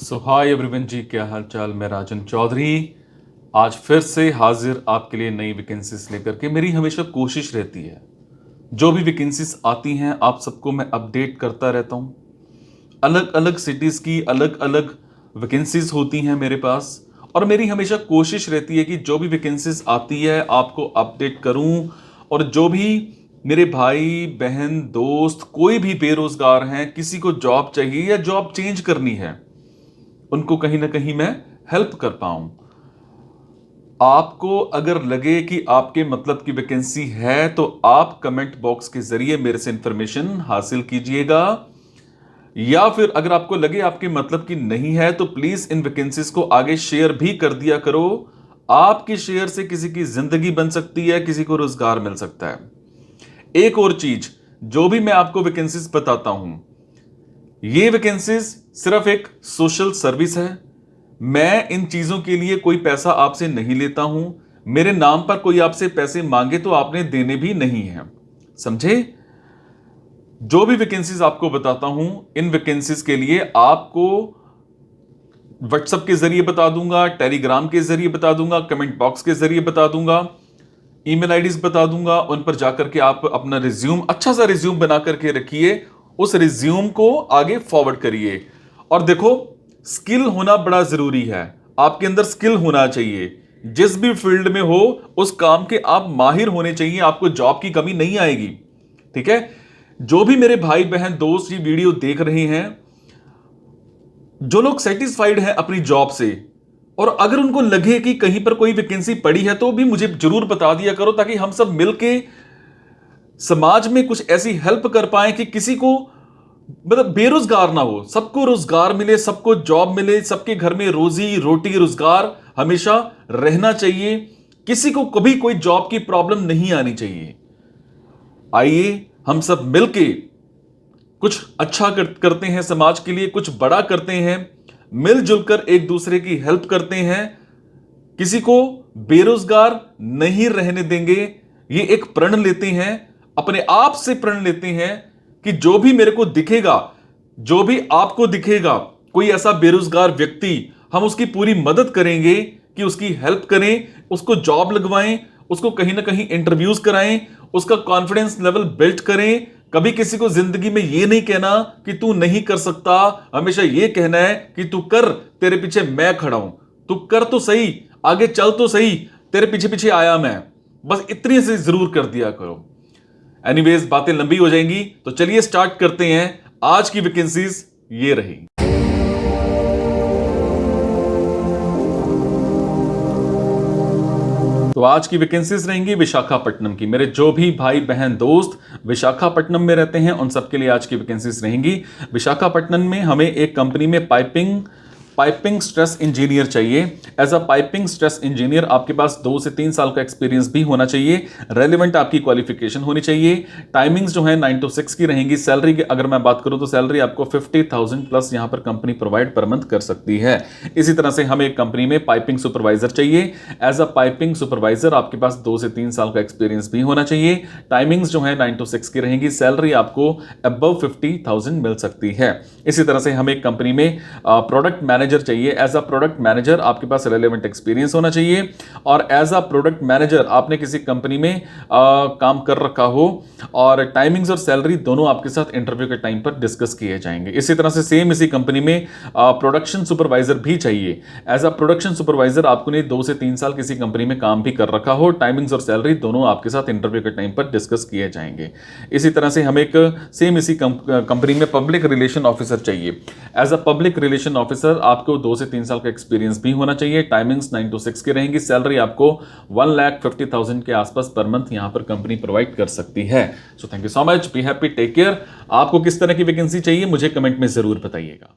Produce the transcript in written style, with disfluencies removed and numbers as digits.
सो hi everyone जी, क्या हाल चाल। मैं राजन चौधरी आज फिर से हाजिर आपके लिए नई वैकेंसीज लेकर के। मेरी हमेशा कोशिश रहती है जो भी वैकेंसीज आती हैं आप सबको मैं अपडेट करता रहता हूं। अलग अलग सिटीज़ की अलग अलग वैकेंसीज होती हैं मेरे पास, और मेरी हमेशा कोशिश रहती है कि जो भी वैकेंसीज आती है आपको अपडेट करूं। और जो भी मेरे भाई बहन दोस्त कोई भी बेरोजगार हैं, किसी को जॉब चाहिए या जॉब चेंज करनी है, उनको कहीं ना कहीं मैं हेल्प कर पाऊं। आपको अगर लगे कि आपके मतलब की वैकेंसी है तो आप कमेंट बॉक्स के जरिए मेरे से इंफॉर्मेशन हासिल कीजिएगा, या फिर अगर आपको लगे आपके मतलब की नहीं है तो प्लीज इन वैकेंसीज को आगे शेयर भी कर दिया करो। आपके शेयर से किसी की जिंदगी बन सकती है, किसी को रोजगार मिल सकता है। एक और चीज, जो भी मैं आपको वैकेंसीज बताता हूं, ये वैकेंसीज सिर्फ एक सोशल सर्विस है। मैं इन चीजों के लिए कोई पैसा आपसे नहीं लेता हूं। मेरे नाम पर कोई आपसे पैसे मांगे तो आपने देने भी नहीं है, समझे। जो भी वैकेंसीज आपको बताता हूं, इन वैकेंसीज के लिए आपको व्हाट्सएप के जरिए बता दूंगा, टेलीग्राम के जरिए बता दूंगा, कमेंट बॉक्स के जरिए बता दूंगा, ईमेल आईडीज बता दूंगा। उन पर जाकर के आप अपना रिज्यूम, अच्छा सा रिज्यूम बना करके रखिए, उस रिज्यूम को आगे फॉरवर्ड करिए। और देखो, स्किल होना बड़ा जरूरी है। आपके अंदर स्किल होना चाहिए, जिस भी फील्ड में हो उस काम के आप माहिर होने चाहिए, आपको जॉब की कमी नहीं आएगी। ठीक है। जो भी मेरे भाई बहन दोस्त ये वीडियो देख रहे हैं, जो लोग सेटिस्फाइड हैं अपनी जॉब से, और अगर उनको लगे कि कहीं पर कोई वैकेंसी पड़ी है तो भी मुझे जरूर बता दिया करो, ताकि हम सब मिलके समाज में कुछ ऐसी हेल्प कर पाए कि किसी को मतलब बेरोजगार ना हो, सबको रोजगार मिले, सबको जॉब मिले, सबके घर में रोजी रोटी रोजगार हमेशा रहना चाहिए। किसी को कभी कोई जॉब की प्रॉब्लम नहीं आनी चाहिए। आइए हम सब मिलके कुछ अच्छा करते हैं, समाज के लिए कुछ बड़ा करते हैं, मिलजुल कर एक दूसरे की हेल्प करते हैं, किसी को बेरोजगार नहीं रहने देंगे। ये एक प्रण लेते हैं, अपने आप से प्रण लेते हैं कि जो भी मेरे को दिखेगा, जो भी आपको दिखेगा कोई ऐसा बेरोजगार व्यक्ति, हम उसकी पूरी मदद करेंगे कि उसकी हेल्प करें, उसको जॉब लगवाएं, उसको कहीं ना कहीं इंटरव्यूज कराएं, उसका कॉन्फिडेंस लेवल बिल्ड करें। कभी किसी को जिंदगी में यह नहीं कहना कि तू नहीं कर सकता, हमेशा यह कहना है कि तू कर, तेरे पीछे मैं खड़ा हूं, तू कर तो सही, आगे चल तो सही, तेरे पीछे पीछे आया मैं। बस इतनी से जरूर कर दिया करो। एनीवेज, बातें लंबी हो जाएंगी, तो चलिए स्टार्ट करते हैं। आज की वैकेंसीज ये रही। तो आज की वैकेंसीज रहेंगी विशाखापट्टनम की। मेरे जो भी भाई बहन दोस्त विशाखापट्टनम में रहते हैं उन सबके लिए आज की वैकेंसीज रहेंगी। विशाखापट्टनम में हमें एक कंपनी में पाइपिंग स्ट्रेस इंजीनियर चाहिए। As a piping stress engineer आपके पास 2 से 3 साल का एक्सपीरियंस भी होना चाहिए। रेलिवेंट आपकी क्वालिफिकेशन होनी चाहिए। टाइमिंग्स जो है 9 to 6 की रहेंगी। सैलरी की अगर मैं बात करूं तो सैलरी आपको 50,000 प्लस यहां पर कंपनी प्रोवाइड पर मंथ कर सकती है। इसी तरह से हमें एक कंपनी में पाइपिंग सुपरवाइजर चाहिए। एज अ पाइपिंग सुपरवाइजर आपके पास 2 से 3 साल का एक्सपीरियंस भी होना चाहिए। टाइमिंग्स जो है 9 to 6 की रहेंगी। सैलरी आपको अबव 50,000 मिल सकती है। इसी तरह से हमें एक कंपनी में प्रोडक्ट मैनेजर चाहिए। एज अ प्रोडक्ट मैनेजर आपके पास रेलेवेंट एक्सपीरियंस होना चाहिए, और एज अ प्रोडक्ट मैनेजर आपने किसी कंपनी में काम कर रखा हो, और टाइमिंग्स और सैलरी दोनों आपके साथ इंटरव्यू के टाइम पर डिस्कस किए जाएंगे। इसी तरह से सेम इसी कंपनी में प्रोडक्शन सुपरवाइजर भी चाहिए। एज अ प्रोडक्शन सुपरवाइजर आपने 2 से 3 साल किसी कंपनी में काम भी कर रखा हो। टाइमिंग्स और सैलरी दोनों आपके साथ इंटरव्यू के टाइम पर डिस्कस किए जाएंगे। इसी तरह से हमें एक सेम इसी कंपनी में पब्लिक रिलेशन ऑफिसर चाहिए। As a public relation officer आपको 2 से 3 साल का एक्सपीरियंस भी होना चाहिए। टाइमिंग्स 9 to 6 की रहेंगी। सैलरी आपको 1,50,000 के आसपास पर मंथ यहां पर कंपनी प्रोवाइड कर सकती है। So thank you so much, be happy, take care. आपको किस तरह की वैकेंसी चाहिए मुझे कमेंट में जरूर बताइएगा।